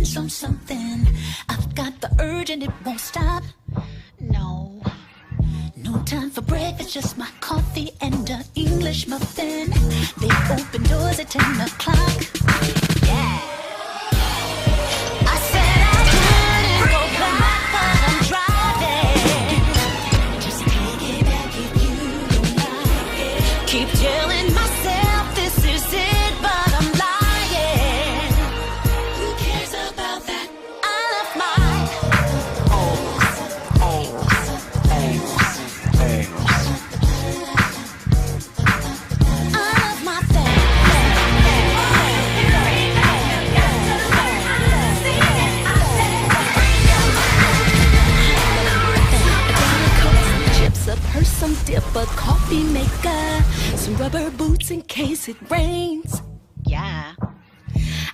something. I've got the urge and it won't stop. No time for breakfast, just my coffee and an English muffin. They open doors at 10 o'clock. Yeah. I said I wouldn't go back, but I'm driving. Just take it back if you don't like it. Keep telling myself this is it, but I'm lying. Who cares about that? I left my some dip, a coffee maker, some rubber boots in case it rains. Yeah,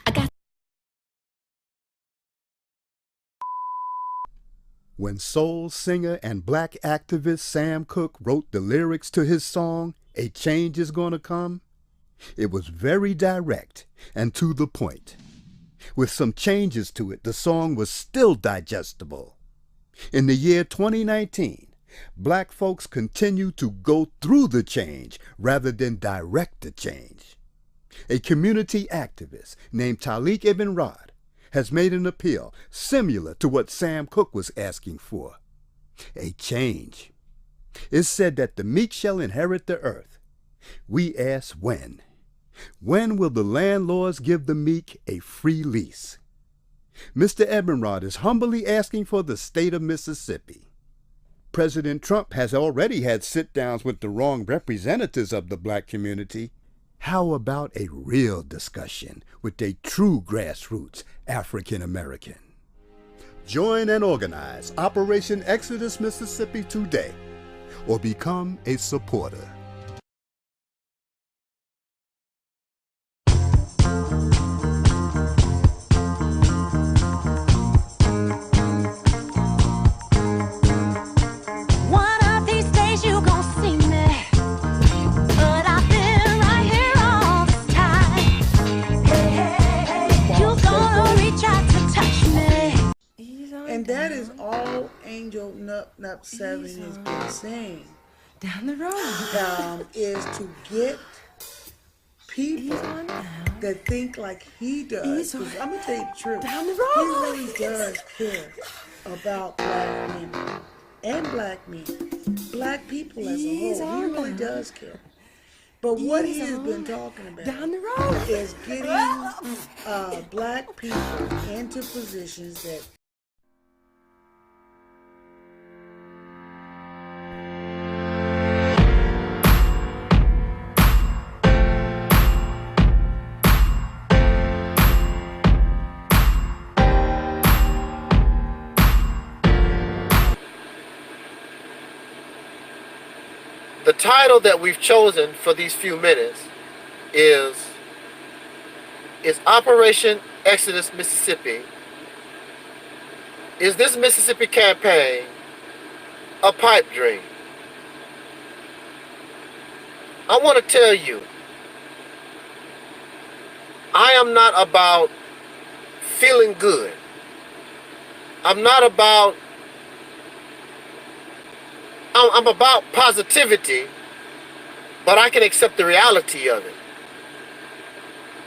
I got. When soul singer and black activist Sam Cooke wrote the lyrics to his song, "A Change Is Gonna Come," it was very direct and to the point. With some changes to it, the song was still digestible. In the year 2019, black folks continue to go through the change rather than direct the change. A community activist named Taalik Ibn'rad has made an appeal similar to what Sam Cooke was asking for. A change. It's said that the meek shall inherit the earth. We ask when. When will the landlords give the meek a free lease? Mr. Ibn'rad is humbly asking for the state of Mississippi. President Trump has already had sit-downs with the wrong representatives of the black community. How about a real discussion with a true grassroots African American? Join and organize Operation Exodus Mississippi today, or become a supporter. And that is all Angel Nup 7 has been saying. Down the road. Is to get people that think like he does. I'm going to tell you the truth. Down the road. He really does care about black women and black men. Black people as a whole. He really does care. But what he has been talking about down the road is getting black people into positions that the title that we've chosen for these few minutes is Operation Exodus Mississippi. Is this Mississippi campaign a pipe dream? I want to tell you, I am not about feeling good. I'm about positivity, but I can accept the reality of it.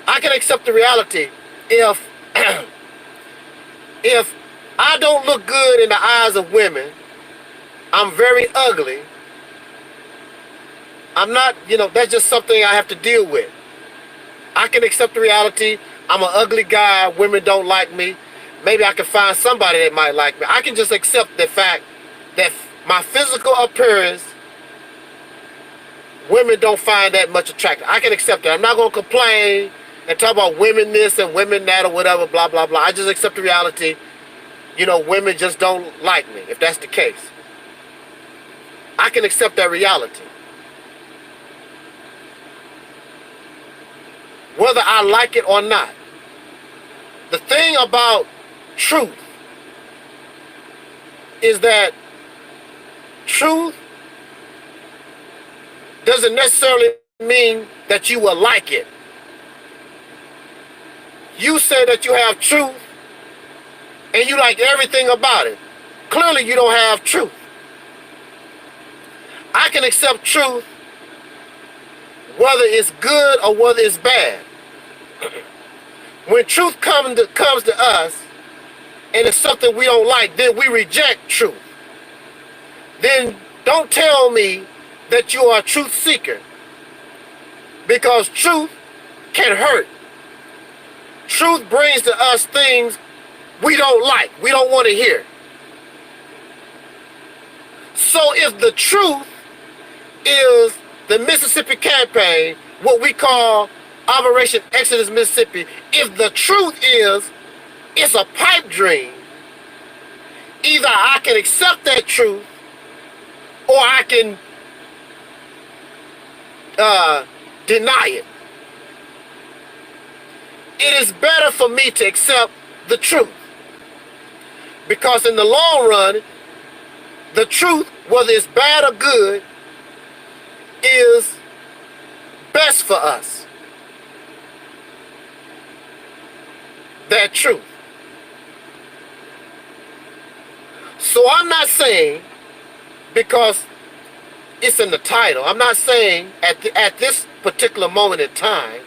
I can accept the reality if if I don't look good in the eyes of women, I'm very ugly. I'm not, that's just something I have to deal with. I can accept the reality. I'm an ugly guy. Women don't like me. Maybe I can find somebody that might like me. I can just accept the fact that my physical appearance, women don't find that much attractive. I can accept that. I'm not going to complain and talk about women this and women that or whatever, blah, blah, blah. I just accept the reality. Women just don't like me, if that's the case. I can accept that reality. Whether I like it or not. The thing about truth is that truth doesn't necessarily mean that you will like it. You say that you have truth, and you like everything about it. Clearly you don't have truth. I can accept truth whether it's good or whether it's bad. When truth comes to us and it's something we don't like, then we reject truth. Then don't tell me that you are a truth seeker, because truth can hurt. Truth brings to us things we don't like, we don't want to hear. So if the truth is the Mississippi campaign, what we call Operation Exodus Mississippi, if the truth is it's a pipe dream, either I can accept that truth or I can deny it. It is better for me to accept the truth, because in the long run, the truth, whether it's bad or good, is best for us. That truth. So I'm not saying, because it's in the title, I'm not saying at this particular moment in time,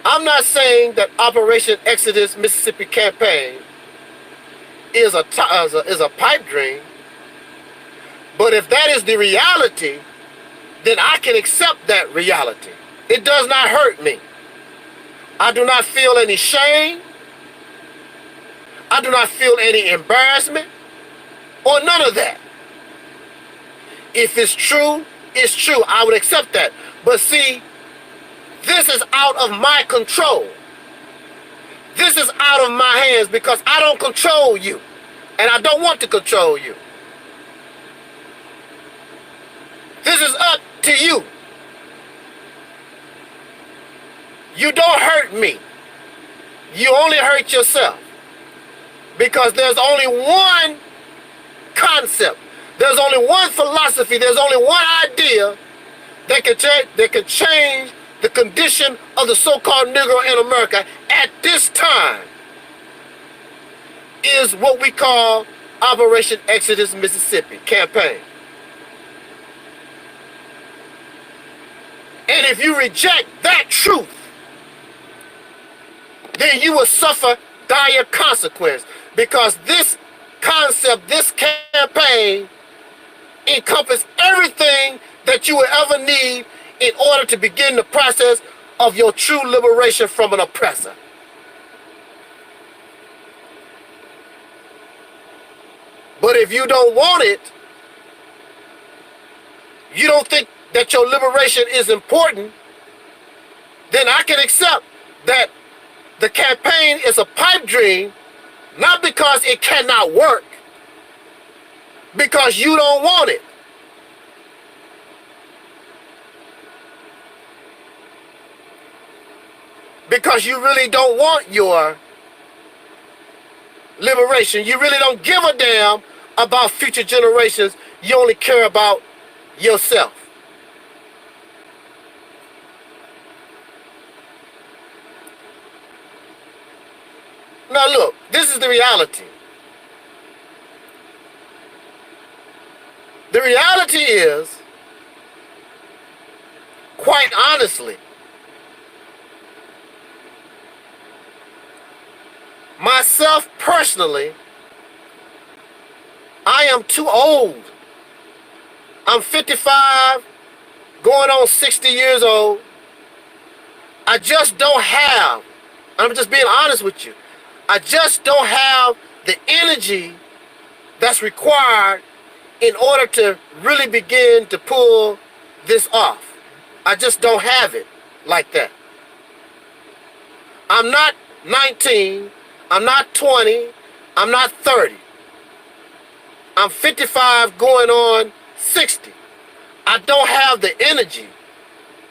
I'm not saying that Operation Exodus Mississippi campaign is a pipe dream. But if that is the reality, then I can accept that reality. It does not hurt me. I do not feel any shame. I do not feel any embarrassment or none of that. If it's true, it's true. I would accept that. But see, this is out of my control. This is out of my hands, because I don't control you. And I don't want to control you. This is up to you. You don't hurt me. You only hurt yourself. Because there's only one concept. There's only one philosophy. There's only one idea that can change the condition of the so-called Negro in America at this time, is what we call Operation Exodus Mississippi campaign. And if you reject that truth, then you will suffer dire consequence, because this concept, this campaign, encompasses everything that you will ever need in order to begin the process of your true liberation from an oppressor. But if you don't want it, you don't think that your liberation is important, then I can accept that the campaign is a pipe dream, not because it cannot work, because you don't want it. Because you really don't want your liberation. You really don't give a damn about future generations. You only care about yourself. Now look, this is the reality. The reality is, quite honestly, myself personally, I am too old. I'm 55, going on 60 years old. I just don't have, I'm just being honest with you, I just don't have the energy that's required in order to really begin to pull this off. I just don't have it like that. I'm not 19, I'm not 20, I'm not 30. I'm 55 going on 60. I don't have the energy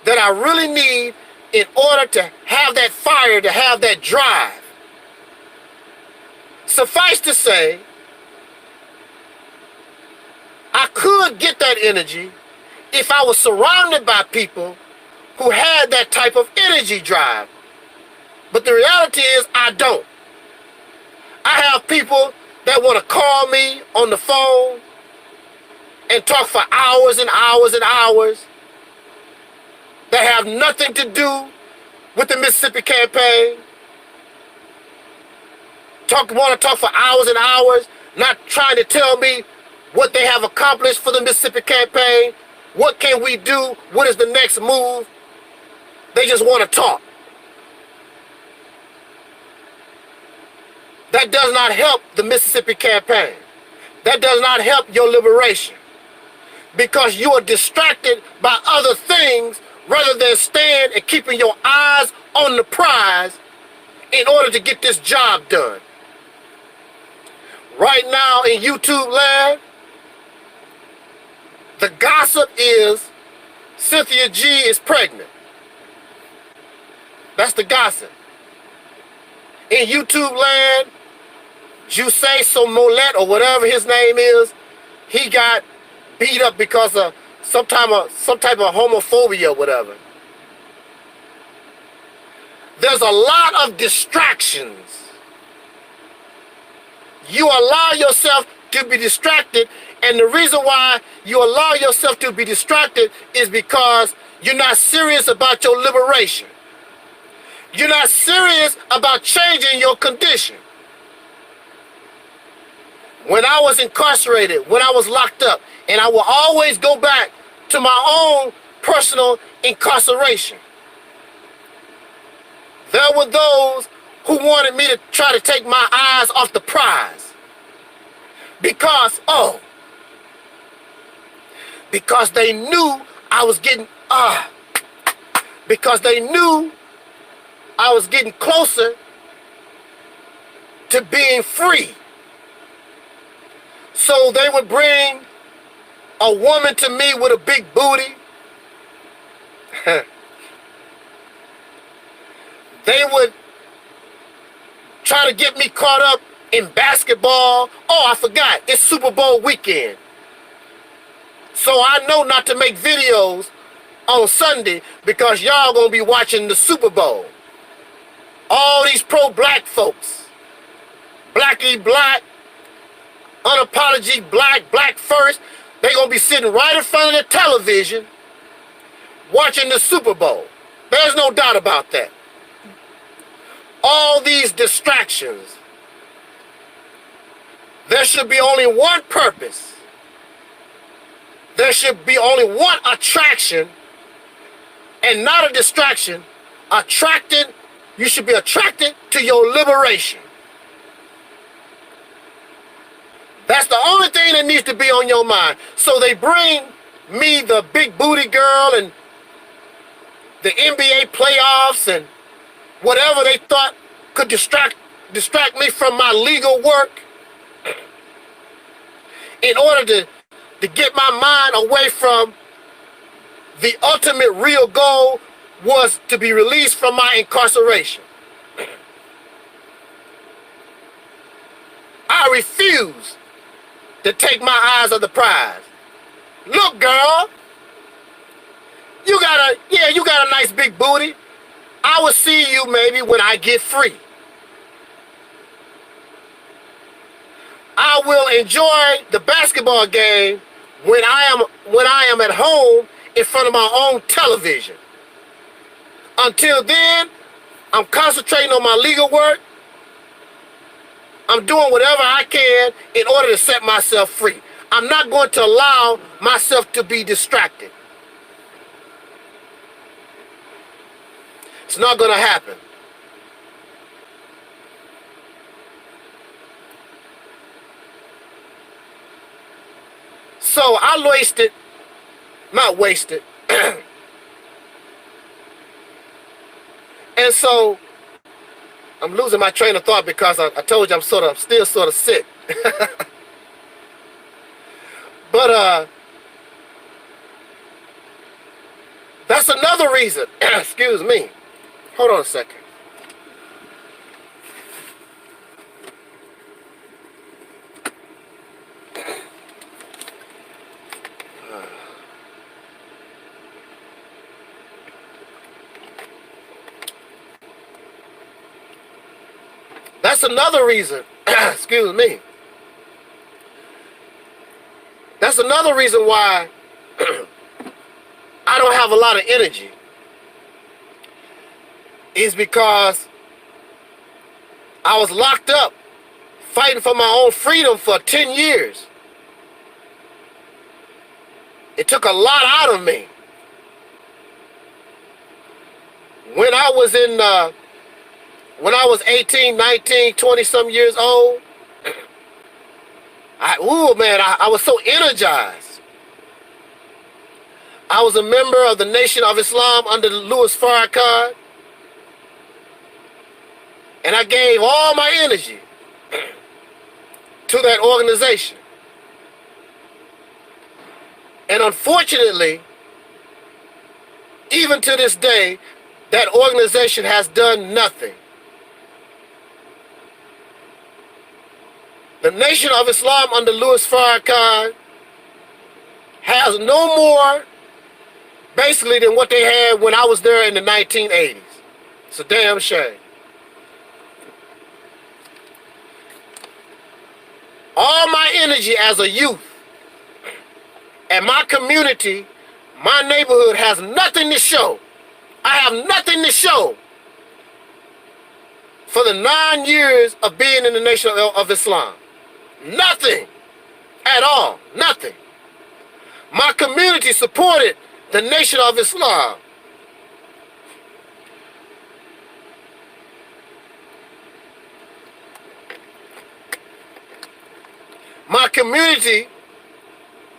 that I really need in order to have that fire, to have that drive. Suffice to say, I could get that energy if I was surrounded by people who had that type of energy drive. But the reality is I don't. I have got people that want to call me on the phone and talk for hours and hours and hours that have nothing to do with the Mississippi campaign. Want to talk for hours and hours, not trying to tell me what they have accomplished for the Mississippi campaign. What can we do? What is the next move? They just want to talk. That does not help the Mississippi campaign. That does not help your liberation. Because you are distracted by other things rather than staying and keeping your eyes on the prize in order to get this job done. Right now in YouTube land, the gossip is Cynthia G is pregnant. That's the gossip. In YouTube land, Jusei Somolet, or whatever his name is, he got beat up because of some type of homophobia or whatever. There's a lot of distractions. You allow yourself to be distracted, and the reason why you allow yourself to be distracted is because you're not serious about your liberation. You're not serious about changing your condition. When I was incarcerated, when I was locked up, and I will always go back to my own personal incarceration, there were those who wanted me to try to take my eyes off the prize. Because they knew I was getting, because they knew I was getting closer to being free. So they would bring a woman to me with a big booty. They would try to get me caught up in basketball. Oh, I forgot, it's Super Bowl weekend. So I know not to make videos on Sunday because y'all gonna be watching the Super Bowl. All these pro-black folks, blacky black, unapologetic black, black first, they gonna be sitting right in front of the television watching the Super Bowl. There's no doubt about that. All these distractions, there should be only one purpose. There should be only one attraction and not a distraction. You should be attracted to your liberation. That's the only thing that needs to be on your mind. So they bring me the big booty girl and the NBA playoffs and whatever they thought could distract me from my legal work in order to get my mind away from the ultimate real goal was to be released from my incarceration. I refuse to take my eyes off the prize. Look, girl, you got a nice big booty. I will see you maybe when I get free. I will enjoy the basketball game when I am at home in front of my own television. Until then, I'm concentrating on my legal work. I'm doing whatever I can in order to set myself free. I'm not going to allow myself to be distracted. It's not going to happen. So I not wasted. And so I'm losing my train of thought because I told you I'm still sort of sick. But that's another reason. Excuse me. Hold on a second. That's another reason Excuse me. That's another reason why I don't have a lot of energy. Is because I was locked up fighting for my own freedom for 10 years. It took a lot out of me. When I was 18, 19, 20 some years old, I was so energized. I was a member of the Nation of Islam under Louis Farrakhan. And I gave all my energy to that organization. And unfortunately, even to this day, that organization has done nothing. The Nation of Islam under Louis Farrakhan has no more, basically, than what they had when I was there in the 1980s. It's a damn shame. All my energy as a youth and my community, my neighborhood has nothing to show. I have nothing to show for the 9 years of being in the Nation of Islam. Nothing at all. Nothing. My community supported the Nation of Islam. My community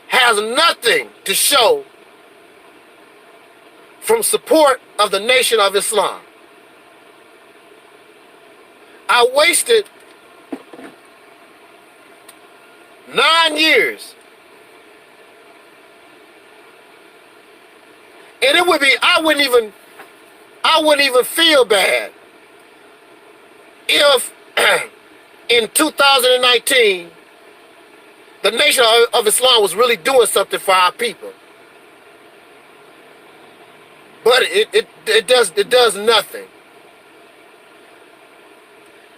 has nothing to show from support of the Nation of Islam. I wasted 9 years. And it would be, I wouldn't even feel bad if in 2019 the Nation of Islam was really doing something for our people. But it does nothing.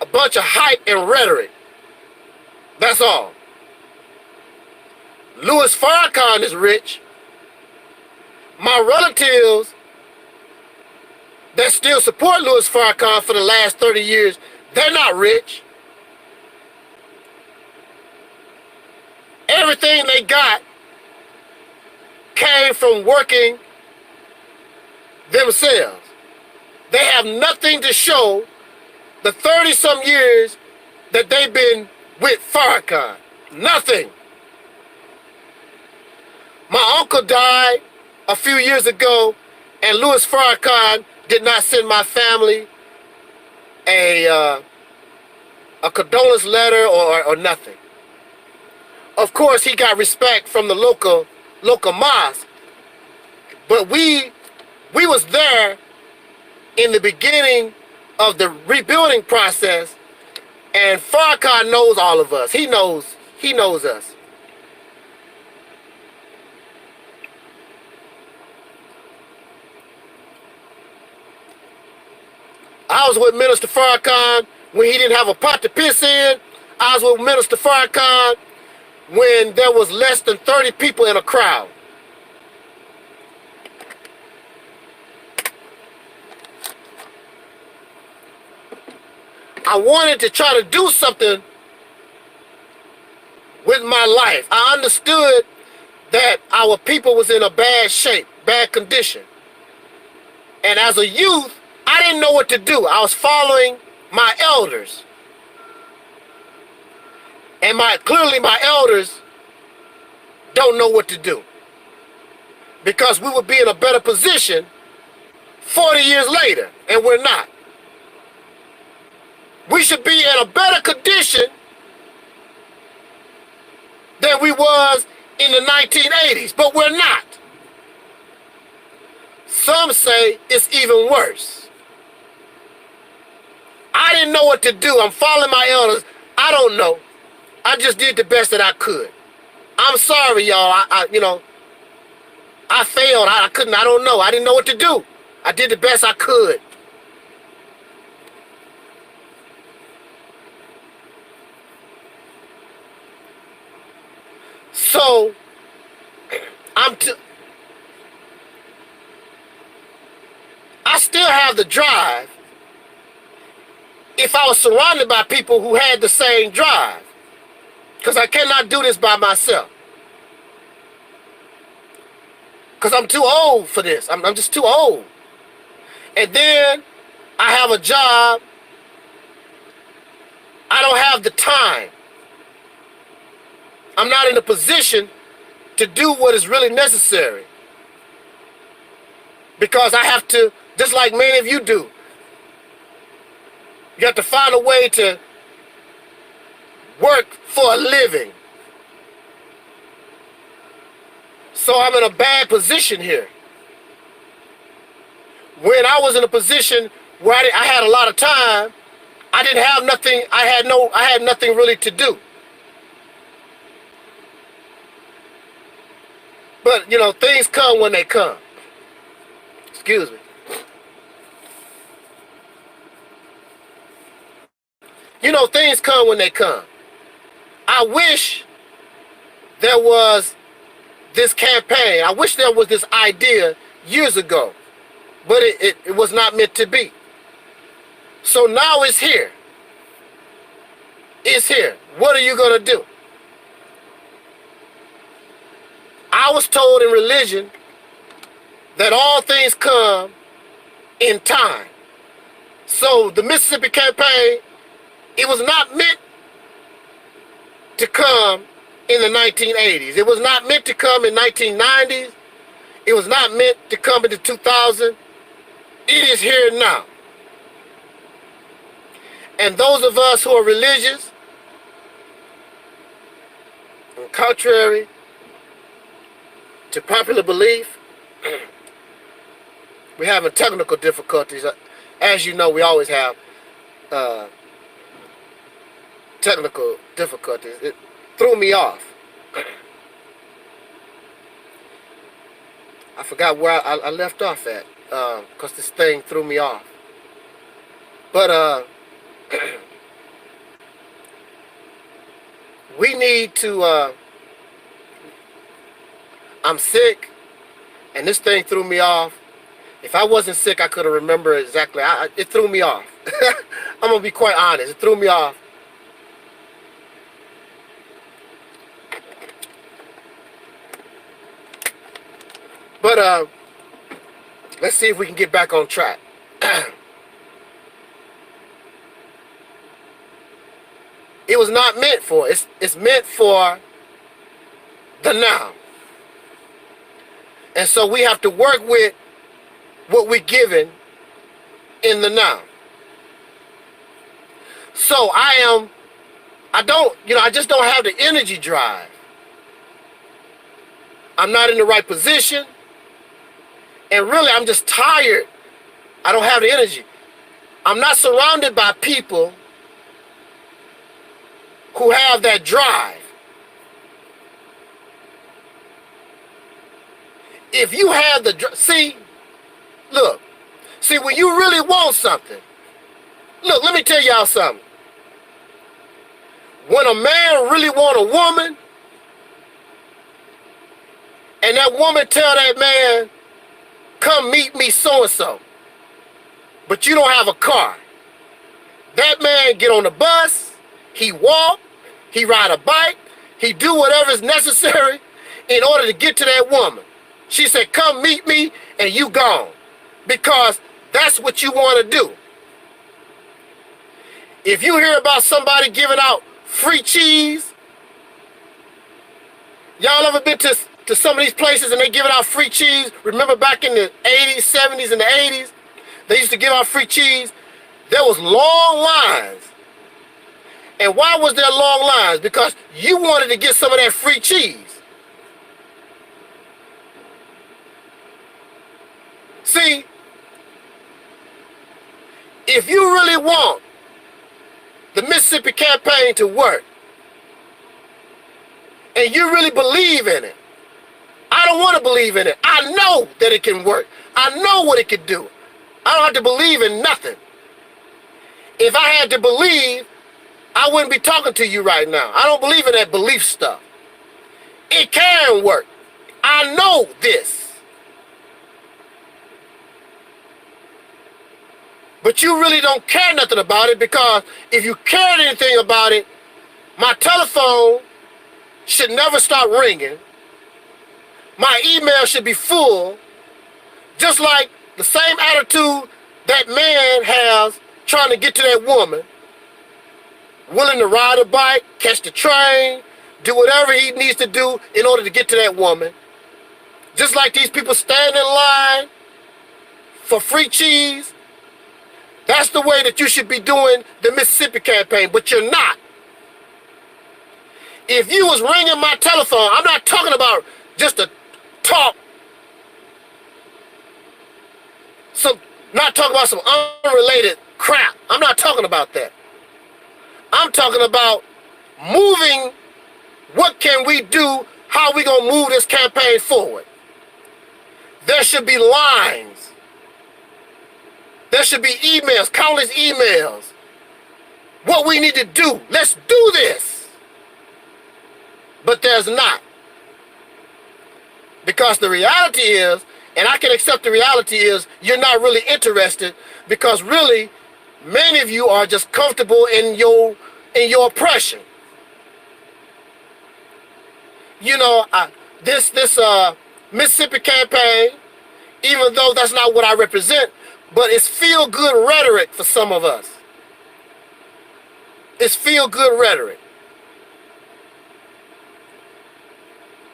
A bunch of hype and rhetoric. That's all. Louis Farrakhan is rich. My relatives that still support Louis Farrakhan for the last 30 years, they're not rich. Everything they got came from working themselves. They have nothing to show the 30-some years that they've been with Farrakhan. Nothing. My uncle died a few years ago, and Louis Farrakhan did not send my family a condolence letter or nothing. Of course, he got respect from the local mosque, but we was there in the beginning of the rebuilding process, and Farrakhan knows all of us. He knows us. I was with Minister Farrakhan when he didn't have a pot to piss in. I was with Minister Farrakhan when there was less than 30 people in a crowd. I wanted to try to do something with my life. I understood that our people was in a bad shape, bad condition. And as a youth, I didn't know what to do. I was following my elders. And clearly my elders don't know what to do. Because we would be in a better position 40 years later, and we're not. We should be in a better condition than we was in the 1980s, but we're not. Some say it's even worse. I didn't know what to do. I'm following my elders. I don't know. I just did the best that I could. I'm sorry, y'all. I failed. I couldn't. I don't know. I didn't know what to do. I did the best I could. So I still have the drive if I was surrounded by people who had the same drive, because I cannot do this by myself. Because I'm too old for this. I'm just too old. And then I have a job. I don't have the time. I'm not in a position to do what is really necessary. Because I have to, just like many of you do, you have to find a way to work for a living. So I'm in a bad position here. When I was in a position where I had a lot of time, I didn't have nothing, I had nothing really to do. But, you know, things come when they come. Excuse me. You know, things come when they come. I wish there was this campaign. I wish there was this idea years ago. But it was not meant to be. So now it's here. It's here. What are you going to do? I was told in religion that all things come in time. So the Mississippi campaign, it was not meant to come in the 1980s. It was not meant to come in 1990s. It was not meant to come in the 2000s. It is here now. And those of us who are religious, contrary to popular belief, we're having technical difficulties. As you know, we always have technical difficulties. It threw me off. I forgot where I left off at, because this thing threw me off. But we need to, I'm sick, and this thing threw me off. If I wasn't sick, I could have remembered exactly. It threw me off. I'm going to be quite honest. It threw me off. But let's see if we can get back on track. It was not meant for, it's meant for the now. And so we have to work with what we're given in the now. So I just don't have the energy drive. I'm not in the right position. And really, I'm just tired. I don't have the energy. I'm not surrounded by people who have that drive. If you have the drive, see, when you really want something, look, let me tell y'all something. When a man really want a woman, and that woman tell that man, come meet me so-and-so, but you don't have a car, that man get on the bus, he walk, he ride a bike, he do whatever is necessary in order to get to that woman. She said, come meet me, and you gone. Because that's what you want to do. If you hear about somebody giving out free cheese, y'all ever been to some of these places and they giving out free cheese? Remember back in the 80s, 70s, and the 80s, they used to give out free cheese. There was long lines. And why was there long lines? Because you wanted to get some of that free cheese. See, if you really want the Mississippi campaign to work, and you really believe in it, I don't want to believe in it. I know that it can work. I know what it can do. I don't have to believe in nothing. If I had to believe, I wouldn't be talking to you right now. I don't believe in that belief stuff. It can work. I know this. But you really don't care nothing about it, because if you cared anything about it, my telephone should never stop ringing. My email should be full, just like the same attitude that man has trying to get to that woman, willing to ride a bike, catch the train, do whatever he needs to do in order to get to that woman. Just like these people stand in line for free cheese. That's the way that you should be doing the Mississippi campaign, but you're not. If you was ringing my telephone, I'm not talking about just a talk, not talking about some unrelated crap. I'm not talking about that. I'm talking about moving. What can we do? How we gonna move this campaign forward? There should be lines. There should be emails, countless emails. What we need to do. Let's do this. But there's not. Because the reality is, and I can accept the reality is, you're not really interested, because really, many of you are just comfortable in your oppression. You know, this Mississippi campaign, even though that's not what I represent, but it's feel-good rhetoric for some of us. It's feel-good rhetoric.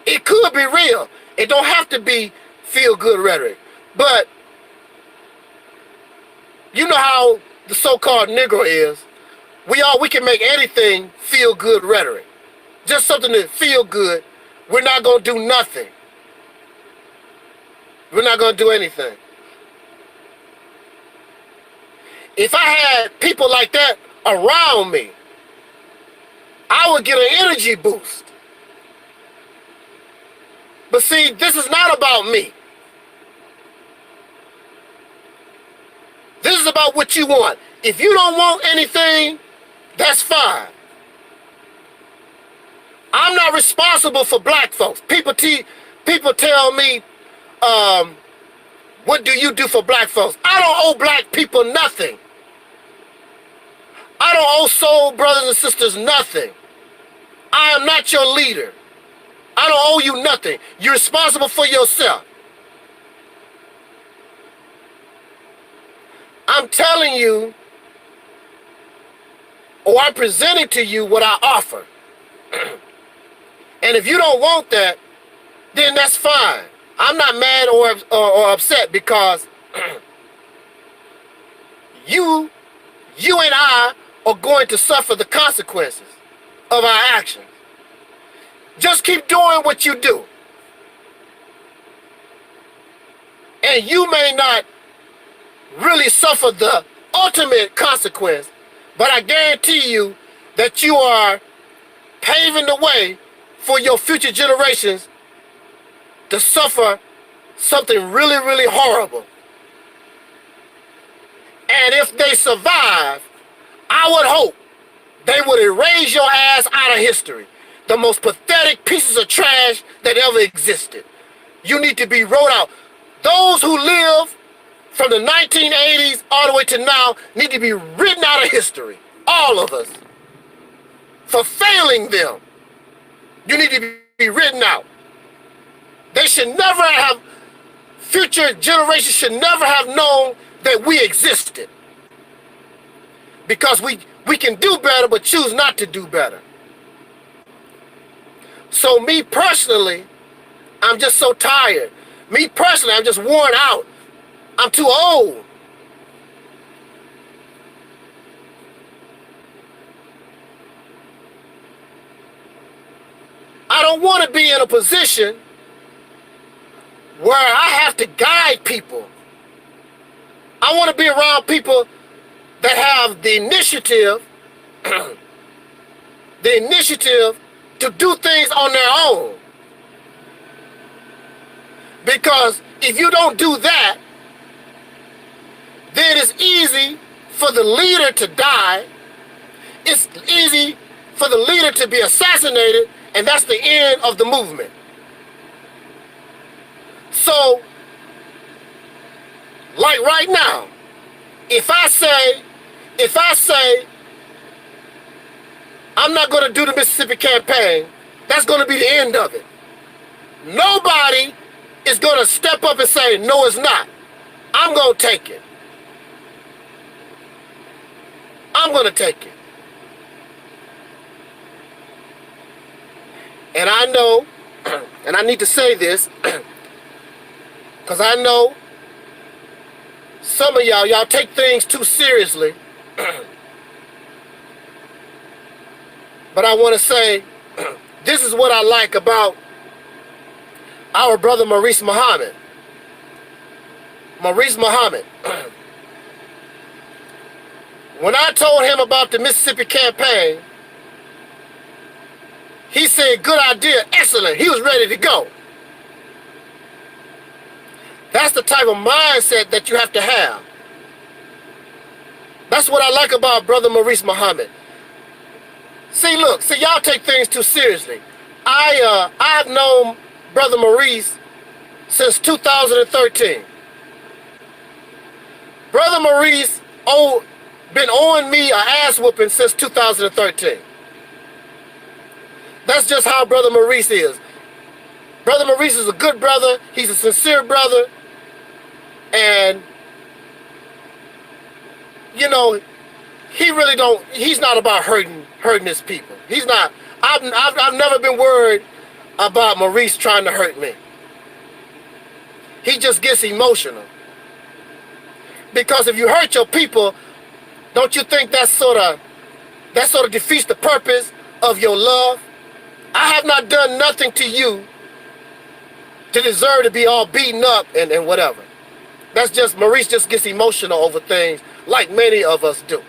It could be real. It don't have to be feel-good rhetoric. But you know how the so-called Negro is. We can make anything feel-good rhetoric. Just something that feel good. We're not going to do nothing. We're not going to do anything. If I had people like that around me, I would get an energy boost. But see, this is not about me. This is about what you want. If you don't want anything, that's fine. I'm not responsible for black folks. People tell me, what do you do for black folks? I don't owe black people nothing. I don't owe soul brothers and sisters nothing. I am not your leader. I don't owe you nothing. You're responsible for yourself. I'm telling you, or I'm presenting to you what I offer. And if you don't want that, then that's fine. I'm not mad or upset, because you and I are going to suffer the consequences of our actions. Just keep doing what you do. And you may not really suffer the ultimate consequence, but I guarantee you that you are paving the way for your future generations to suffer something really, really horrible. And if they survive, I would hope they would erase your ass out of history. The most pathetic pieces of trash that ever existed. You need to be wrote out. Those who live from the 1980s all the way to now need to be written out of history. All of us. For failing them. You need to be written out. They should never have, future generations should never have known that we existed. Because we can do better, but choose not to do better. So me personally, I'm just so tired. Me personally, I'm just worn out. I'm too old. I don't want to be in a position where I have to guide people. I want to be around people that have the initiative, to do things on their own. Because if you don't do that, then it's easy for the leader to die. It's easy for the leader to be assassinated, And that's the end of the movement. So, like right now, if I say, I'm not going to do the Mississippi campaign, that's going to be the end of it. Nobody is going to step up and say, no, it's not. I'm going to take it. I'm going to take it. And I know, and I need to say this, because I know some of y'all take things too seriously. But I want to say, this is what I like about our brother Maurice Muhammad. Maurice Muhammad. When I told him about the Mississippi campaign, he said, good idea, excellent. He was ready to go. That's the type of mindset that you have to have. That's what I like about Brother Maurice Muhammad. See, look, y'all take things too seriously. I've known Brother Maurice since 2013. Brother Maurice been owing me an ass whooping since 2013. That's just how Brother Maurice is. Brother Maurice is a good brother. He's a sincere brother. And, you know, he's not about hurting his people. He's not. I've never been worried about Maurice trying to hurt me. He just gets emotional. Because if you hurt your people, don't you think that sort of defeats the purpose of your love? I have not done nothing to you to deserve to be all beaten up and whatever. That's just, Maurice just gets emotional over things like many of us do.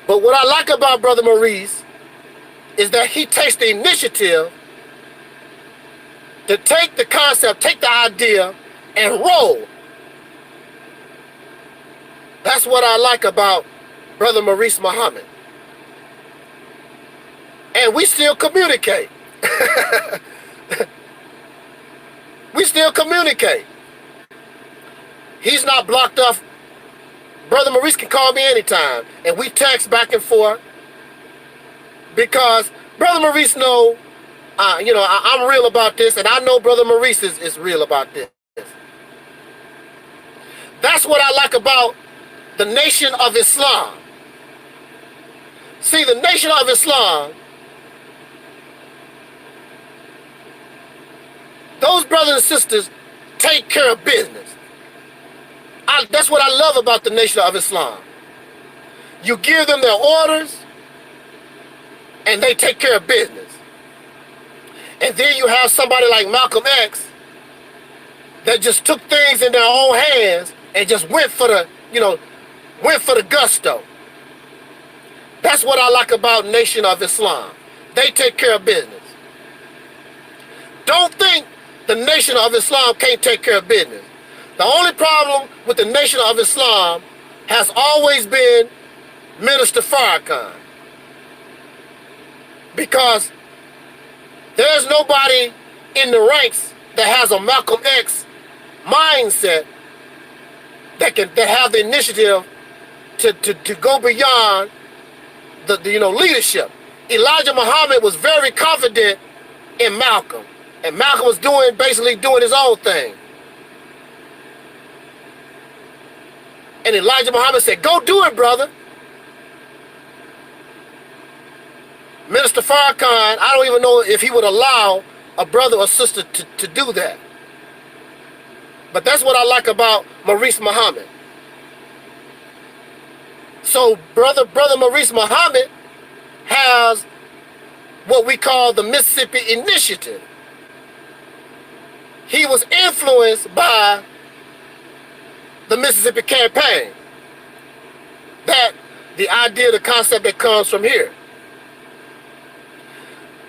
But what I like about Brother Maurice is that he takes the initiative to take the concept, take the idea, and roll. That's what I like about Brother Maurice Muhammad. And we still communicate. We still communicate. He's not blocked off. Brother Maurice can call me anytime, and we text back and forth, because Brother Maurice know, I'm real about this, and I know Brother Maurice is real about this. That's what I like about the Nation of Islam. See, the Nation of Islam, those brothers and sisters take care of business. That's what I love about the Nation of Islam. You give them their orders, and they take care of business. And then you have somebody like Malcolm X that just took things in their own hands and just went for the gusto. That's what I like about Nation of Islam. They take care of business. Don't think the Nation of Islam can't take care of business. The only problem with the Nation of Islam has always been Minister Farrakhan. Because there's nobody in the ranks that has a Malcolm X mindset that have the initiative to go beyond the leadership. Elijah Muhammad was very confident in Malcolm, and Malcolm was basically doing his own thing. And Elijah Muhammad said, go do it, brother. Minister Farrakhan, I don't even know if he would allow a brother or sister to do that. But that's what I like about Maurice Muhammad. So brother Maurice Muhammad has what we call the Mississippi Initiative. He was influenced by the Mississippi campaign. The idea, the concept that comes from here.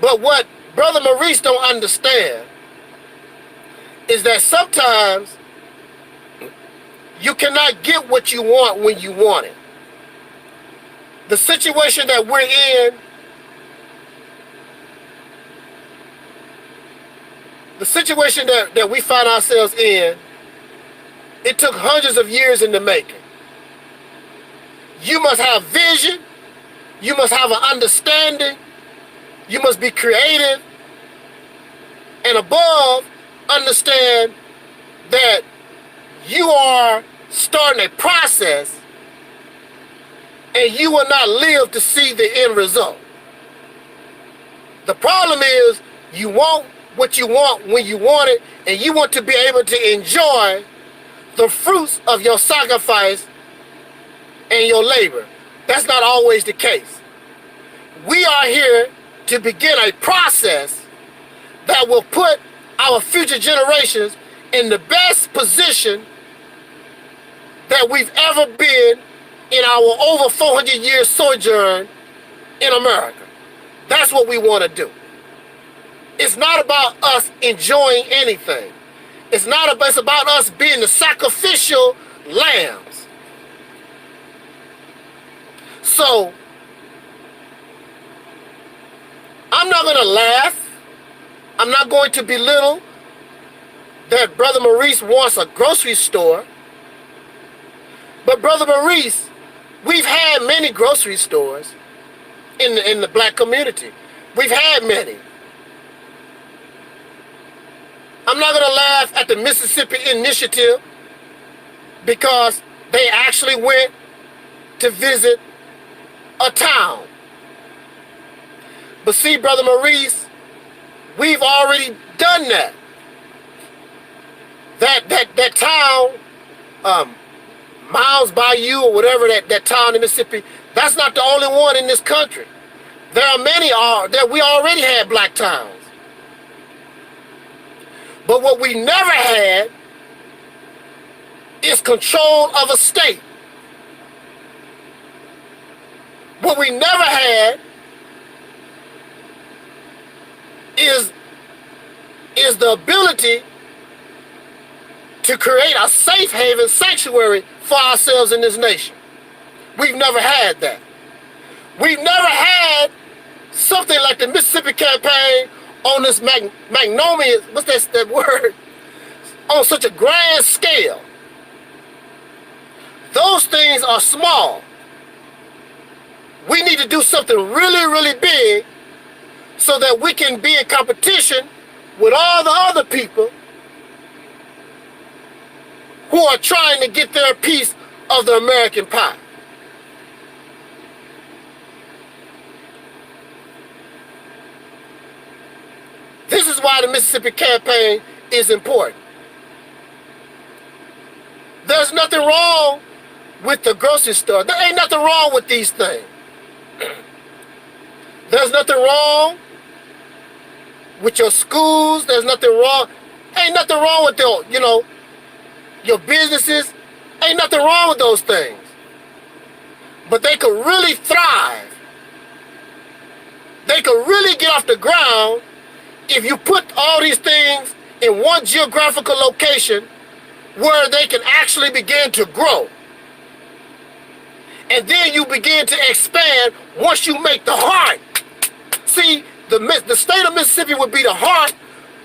But what Brother Maurice don't understand is that sometimes you cannot get what you want when you want it. The situation that we're in the situation that we find ourselves in, it took hundreds of years in the making. You must have vision. You must have an understanding. You must be creative. And above, understand that you are starting a process and you will not live to see the end result. The problem is you want what you want when you want it, and you want to be able to enjoy the fruits of your sacrifice and your labor. That's not always the case. We are here to begin a process that will put our future generations in the best position that we've ever been in our over 400 year sojourn in America. That's what we want to do. It's not about us enjoying anything. It's about us being the sacrificial lambs. So, I'm not going to laugh. I'm not going to belittle that Brother Maurice wants a grocery store. But Brother Maurice, we've had many grocery stores in the black community. We've had many. I'm not going to laugh at the Mississippi Initiative because they actually went to visit a town. But see, Brother Maurice, we've already done that. That town, Miles Bayou or whatever that town in Mississippi, that's not the only one in this country. There are many that we already had black towns. But what we never had is control of a state. What we never had is the ability to create a safe haven sanctuary for ourselves in this nation. We've never had that. We've never had something like the Mississippi Campaign on this magnanimous, what's that word? On such a grand scale. Those things are small. We need to do something really, really big so that we can be in competition with all the other people who are trying to get their piece of the American pie. This is why the Mississippi Campaign is important. There's nothing wrong with the grocery store. There ain't nothing wrong with these things. There's nothing wrong with your schools. There's nothing wrong. Ain't nothing wrong with your businesses. Ain't nothing wrong with those things. But they could really thrive. They could really get off the ground if you put all these things in one geographical location where they can actually begin to grow. And then you begin to expand once you make the heart. See, the state of Mississippi would be the heart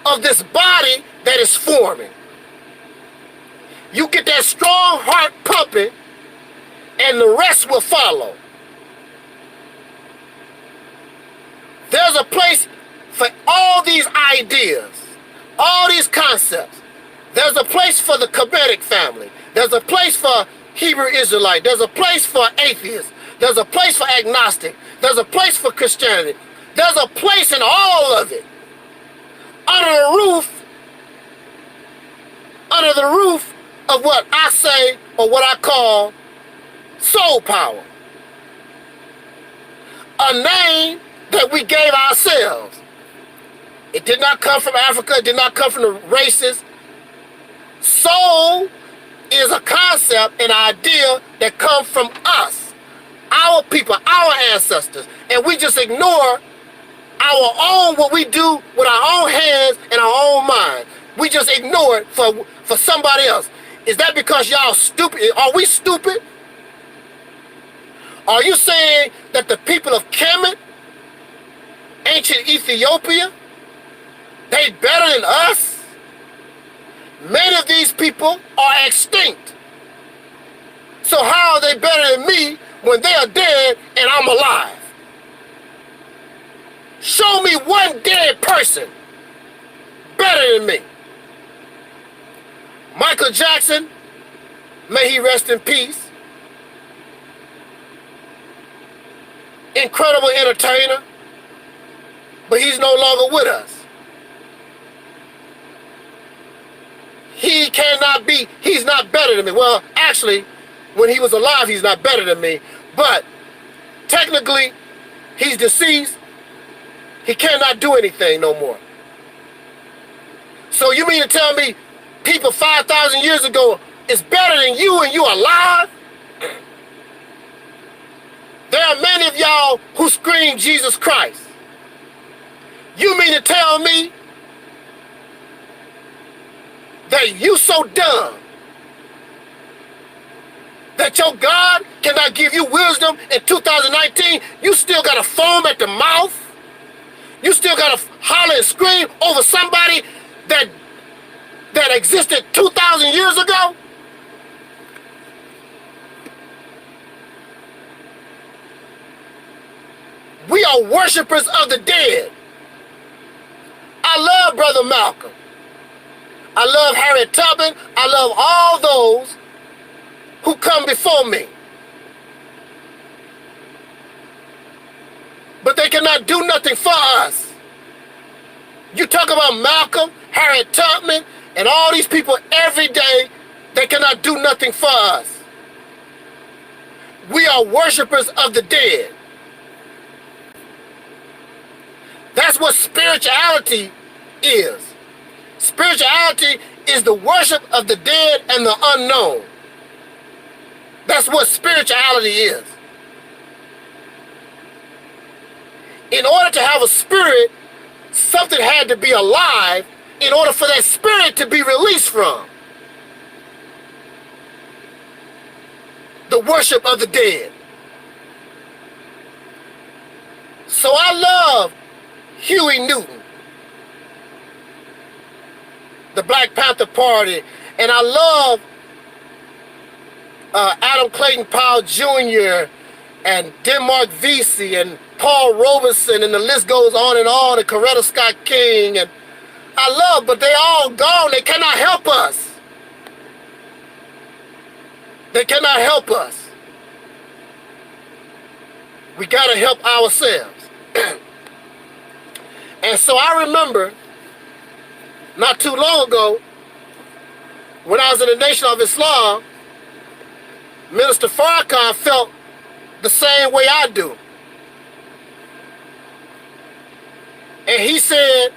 of this body that is forming. You get that strong heart pumping, and the rest will follow. There's a place for all these ideas, all these concepts. There's a place for the Kemetic family. There's a place for Hebrew Israelite. There's a place for atheists. There's a place for agnostic. There's a place for Christianity. There's a place in all of it. Under the roof of what I say, or what I call soul power. A name that we gave ourselves. It did not come from Africa. It did not come from the races. Soul is a concept, an idea that comes from us, our people, our ancestors. And we just ignore our own, what we do with our own hands and our own mind. We just ignore it for somebody else. Is that because y'all stupid? Are we stupid? Are you saying that the people of Kemet, ancient Ethiopia, they better than us? Many of these people are extinct. So how are they better than me when they are dead and I'm alive? Show me one dead person better than me. Michael Jackson, may he rest in peace. Incredible entertainer, but he's no longer with us. He's not better than me. Well, actually, when he was alive, he's not better than me. But technically, he's deceased. He cannot do anything no more. So you mean to tell me people 5,000 years ago is better than you and you alive? There are many of y'all who scream Jesus Christ. You mean to tell me that you so dumb that your God cannot give you wisdom in 2019? You still got to foam at the mouth? You still got to holler and scream over somebody that existed 2,000 years ago? We are worshipers of the dead. I love Brother Malcolm. I love Harriet Tubman. I love all those who come before me. But they cannot do nothing for us. You talk about Malcolm, Harriet Tubman, and all these people every day, they cannot do nothing for us. We are worshipers of the dead. That's what spirituality is. Spirituality is the worship of the dead and the unknown. That's what spirituality is. In order to have a spirit, something had to be alive in order for that spirit to be released from. The worship of the dead. So I love Huey Newton, the Black Panther Party, and I love Adam Clayton Powell Jr. and Denmark Vesey and Paul Robeson, and the list goes on, and Coretta Scott King, and I love, but they all gone. They cannot help us. They cannot help us. We gotta help ourselves. And so I remember not too long ago, when I was in the Nation of Islam, Minister Farrakhan felt the same way I do. And he said,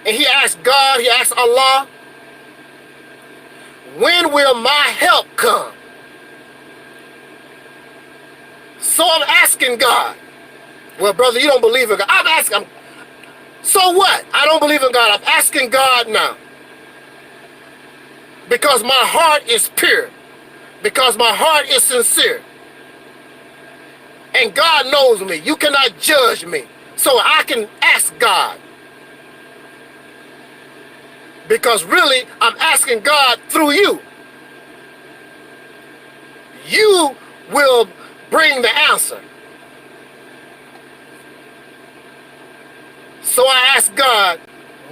and he asked God, he asked Allah, when will my help come? So I'm asking God. Well, brother, you don't believe in God. I'm asking, so what? I don't believe in God. I'm asking God now. Because my heart is pure. Because my heart is sincere. And God knows me. You cannot judge me. So I can ask God. Because really, I'm asking God through you. You will bring the answer. So I ask God,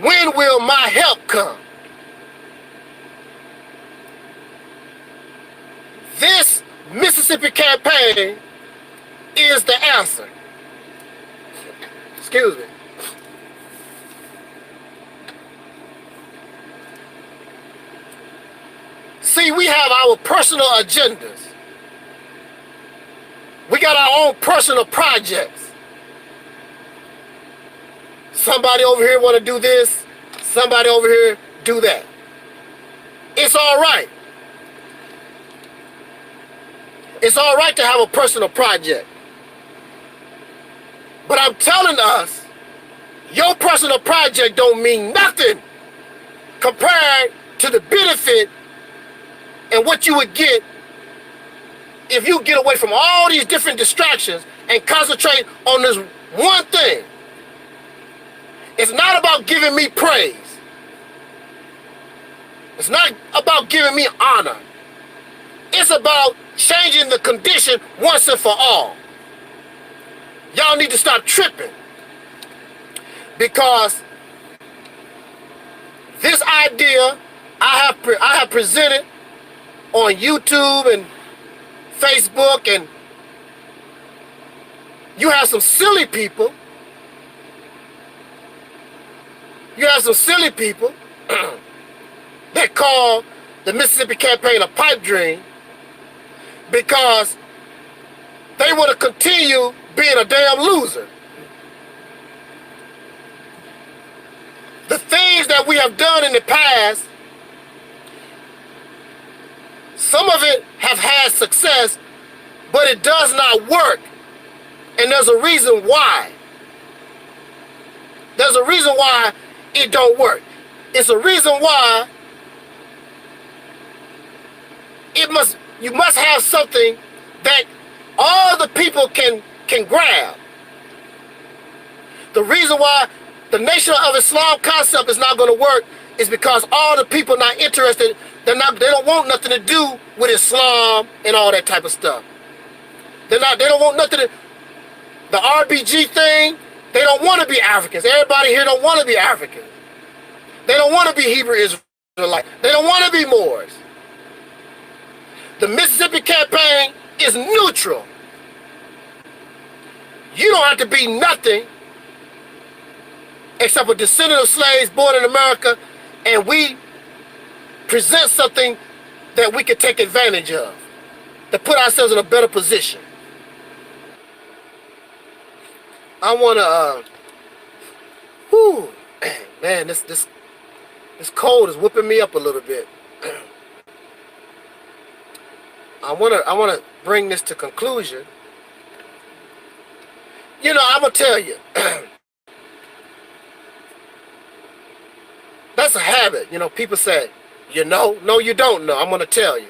when will my help come? This Mississippi campaign is the answer. Excuse me. See, we have our personal agendas. We got our own personal projects. Somebody over here want to do this. Somebody over here do that. It's all right. It's all right to have a personal project. But I'm telling us, your personal project don't mean nothing compared to the benefit and what you would get if you get away from all these different distractions and concentrate on this one thing. It's not about giving me praise. It's not about giving me honor. It's about changing the condition once and for all. Y'all need to stop tripping. Because this idea I have presented on YouTube and Facebook, and you have some silly people. You have some silly people that call the Mississippi campaign a pipe dream because they want to continue being a damn loser. The things that we have done in the past, some of it have had success, but it does not work. And there's a reason why. There's a reason why it don't work. It's a reason why you must have something that all the people can grab. The reason why the Nation of Islam concept is not going to work is because all the people not interested. They don't want nothing to do with Islam and all that type of stuff. They don't want nothing to. The RBG thing, they don't want to be Africans. Everybody here don't want to be Africans. They don't want to be Hebrew Israelites. They don't want to be Moors. The Mississippi campaign is neutral. You don't have to be nothing except a descendant of slaves born in America, and we present something that we can take advantage of to put ourselves in a better position. I want to, man, this cold is whipping me up a little bit. I want to bring this to conclusion. You know, I'm gonna tell you, that's a habit. You know, people say, you know, no, you don't know. I'm gonna tell you.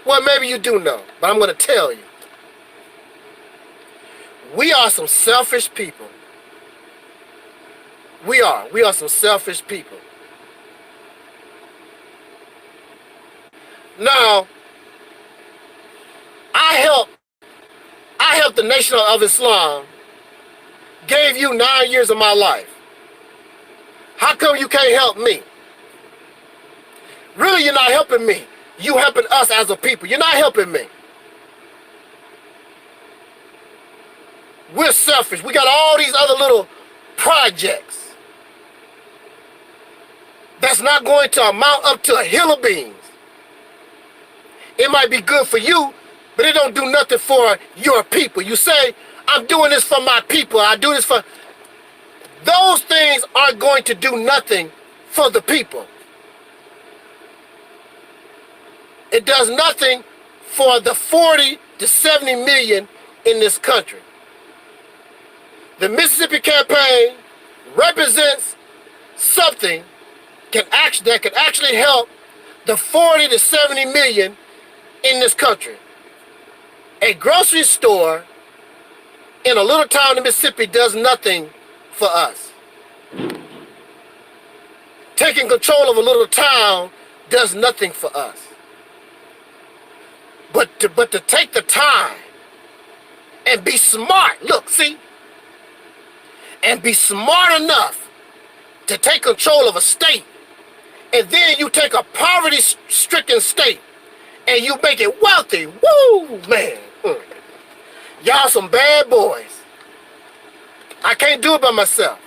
Well, maybe you do know, but I'm gonna tell you. We are some selfish people. We are some selfish people. Now, I helped the Nation of Islam, gave you 9 years of my life. How come you can't help me? Really, you're not helping me. You helping us as a people. You're not helping me. We're selfish. We got all these other little projects that's not going to amount up to a hill of beans. It might be good for you, but it don't do nothing for your people. You say, I'm doing this for my people. I do this for... Those things aren't going to do nothing for the people. It does nothing for the 40 to 70 million in this country. The Mississippi campaign represents something that can actually help the 40 to 70 million in this country. A grocery store in a little town in Mississippi does nothing for us. Taking control of a little town does nothing for us. But to take the time and be smart, look, see, and be smart enough to take control of a state, and then you take a poverty-stricken state and you make it wealthy. Woo, man. Y'all some bad boys. I can't do it by myself.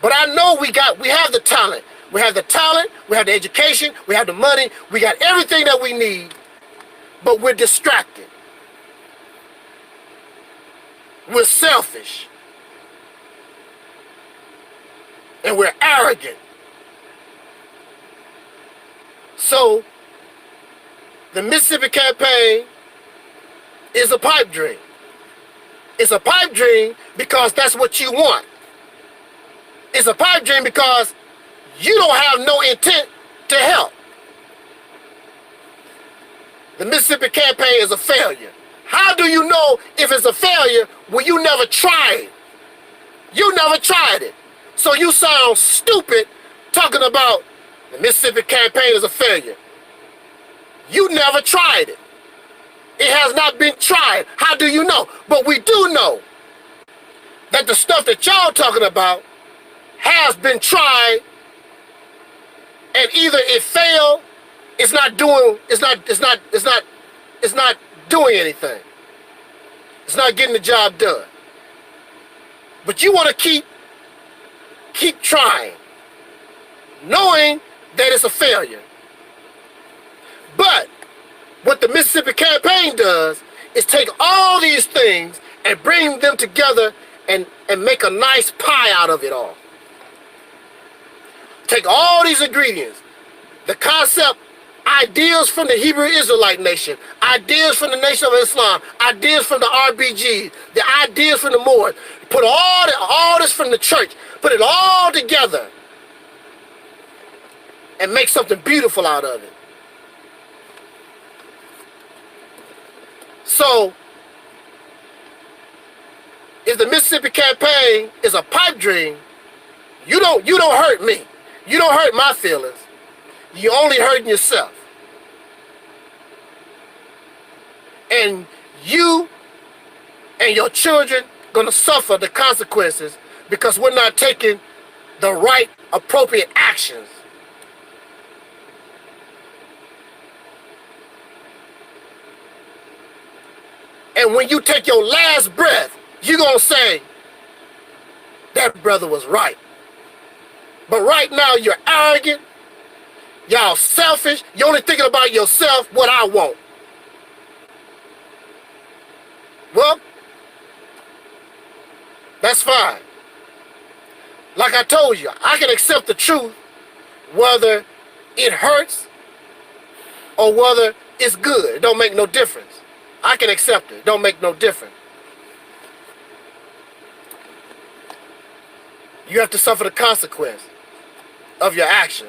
But I know we have the talent. We have the talent, we have the education, we have the money, we got everything that we need, but we're distracted. We're selfish. And we're arrogant. So, the Mississippi campaign is a pipe dream. It's a pipe dream because that's what you want. It's a pipe dream because you don't have no intent to help. The Mississippi campaign is a failure. How do you know if it's a failure when you never tried? You never tried it. So you sound stupid talking about the Mississippi campaign is a failure. You never tried it. It has not been tried. How do you know? But we do know that the stuff that y'all talking about has been tried, and either it failed, it's not doing anything. It's not getting the job done. But you want to keep trying, knowing that it's a failure. But what the Mississippi campaign does is take all these things and bring them together and make a nice pie out of it all. Take all these ingredients, the concept, ideas from the Hebrew Israelite nation, ideas from the Nation of Islam, ideas from the RBG, the ideas from the Moors, put all this from the church, put it all together and make something beautiful out of it. So, if the Mississippi campaign is a pipe dream, you don't hurt me. You don't hurt my feelings. You only hurting yourself. And you and your children gonna suffer the consequences because we're not taking the right appropriate actions. And when you take your last breath, you're gonna say, that brother was right. But right now you're arrogant, y'all selfish, you're only thinking about yourself, what I want. Well, that's fine. Like I told you, I can accept the truth whether it hurts or whether it's good. It don't make no difference. I can accept it. It don't make no difference. You have to suffer the consequence of your action.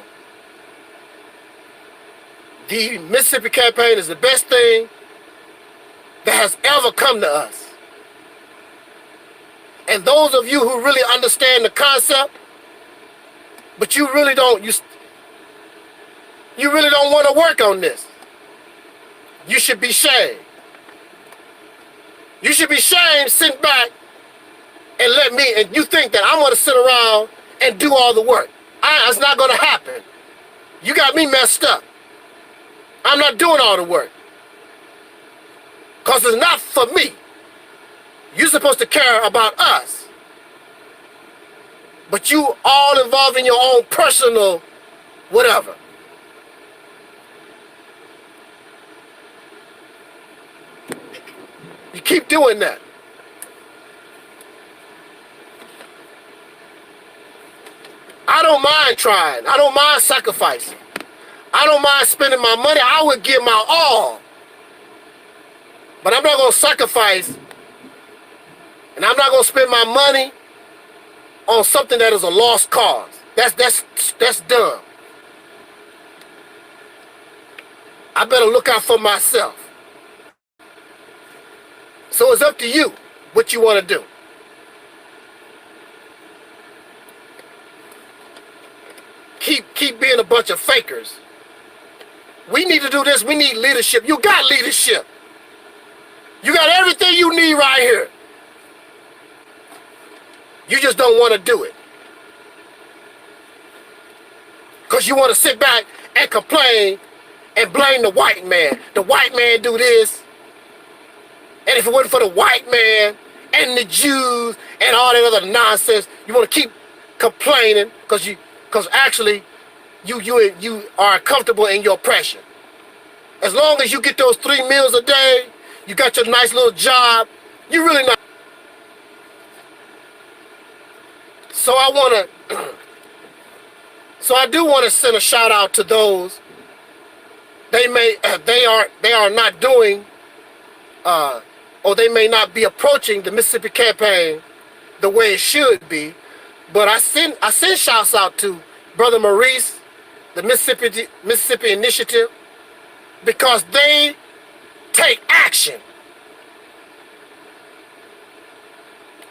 The Mississippi campaign is the best thing that has ever come to us. And those of you who really understand the concept, but you really don't want to work on this, you should be shamed. You should be shamed sitting back and you think that I'm going to sit around and do all the work. It's not going to happen. You got me messed up. I'm not doing all the work. Because it's not for me. You're supposed to care about us. But you all involved in your own personal whatever. You keep doing that. I don't mind trying. I don't mind sacrificing. I don't mind spending my money. I would give my all. But I'm not going to sacrifice, and I'm not going to spend my money on something that is a lost cause. That's dumb. I better look out for myself. So it's up to you what you want to do. Keep being a bunch of fakers. We need to do this. We need leadership. You got leadership. You got everything you need right here. You just don't want to do it. Because you want to sit back and complain and blame the white man. The white man do this. And if it wasn't for the white man and the Jews and all that other nonsense, you want to keep complaining because actually you are comfortable in your oppression. As long as you get those 3 meals a day, you got your nice little job, you really not. So I do want to send a shout out to those. They are not doing or they may not be approaching the Mississippi campaign the way it should be. But I send shouts out to Brother Maurice, the Mississippi Initiative, because they take action.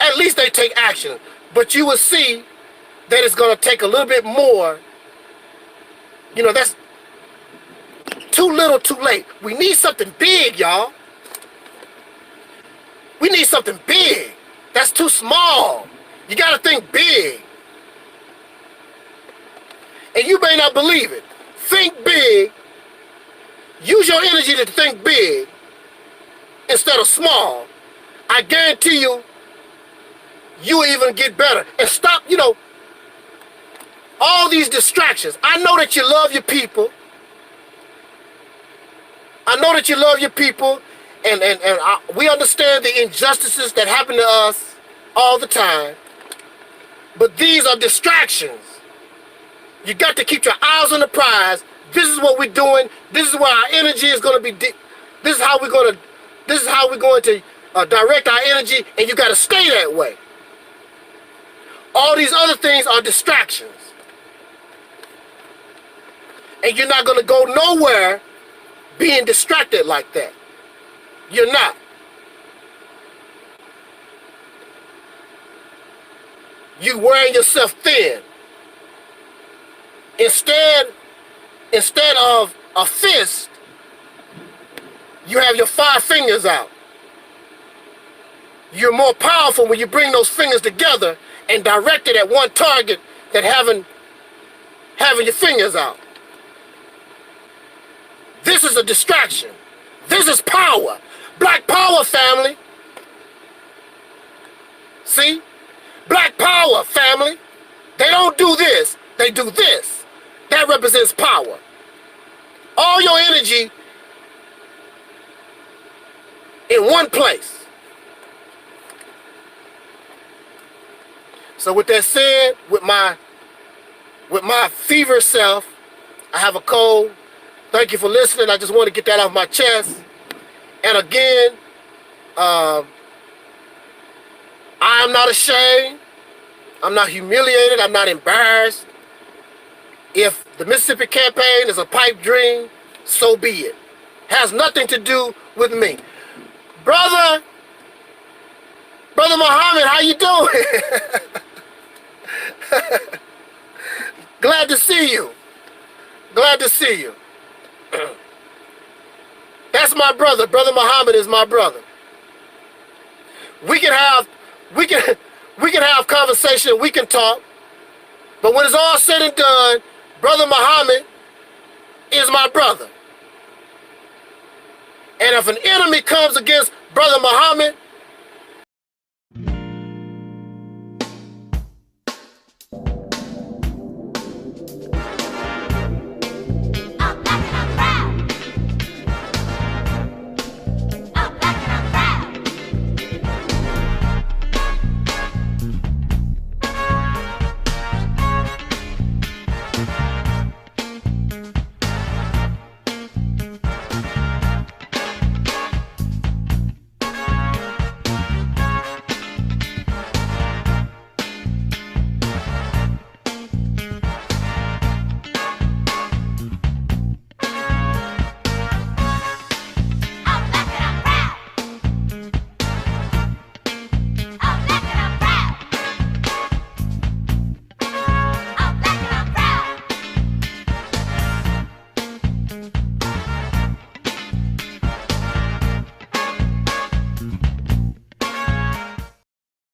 At least they take action. But you will see that it's going to take a little bit more. You know, that's too little, too late. We need something big, y'all. We need something big. That's too small. You got to think big. And you may not believe it. Think big. Use your energy to think big instead of small. I guarantee you, you will even get better. And stop, you know, all these distractions. I know that you love your people. I know that you love your people. And we understand the injustices that happen to us all the time. But these are distractions. You got to keep your eyes on the prize. This is what we're doing. This is where our energy is going to be. This is how we're going to direct our energy, and you got to stay that way. All these other things are distractions. And you're not going to go nowhere being distracted like that. You're not. You're wearing yourself thin. Instead of a fist, you have your 5 fingers out. You're more powerful when you bring those fingers together and direct it at one target than having your fingers out. This is a distraction. This is power. Black power, family. See? Black power, family. They don't do this. They do this. That represents power. All your energy in one place. So with that said, with my fever self, I have a cold. Thank you for listening. I just want to get that off my chest. And again, I am not ashamed. I'm not humiliated. I'm not embarrassed. If the Mississippi campaign is a pipe dream, so be it. Has nothing to do with me. Brother Muhammad, how you doing? Glad to see you. Glad to see you. That's my brother. Brother Muhammad is my brother. We can have conversation, we can talk, but when it's all said and done, Brother Muhammad is my brother. And if an enemy comes against Brother Muhammad,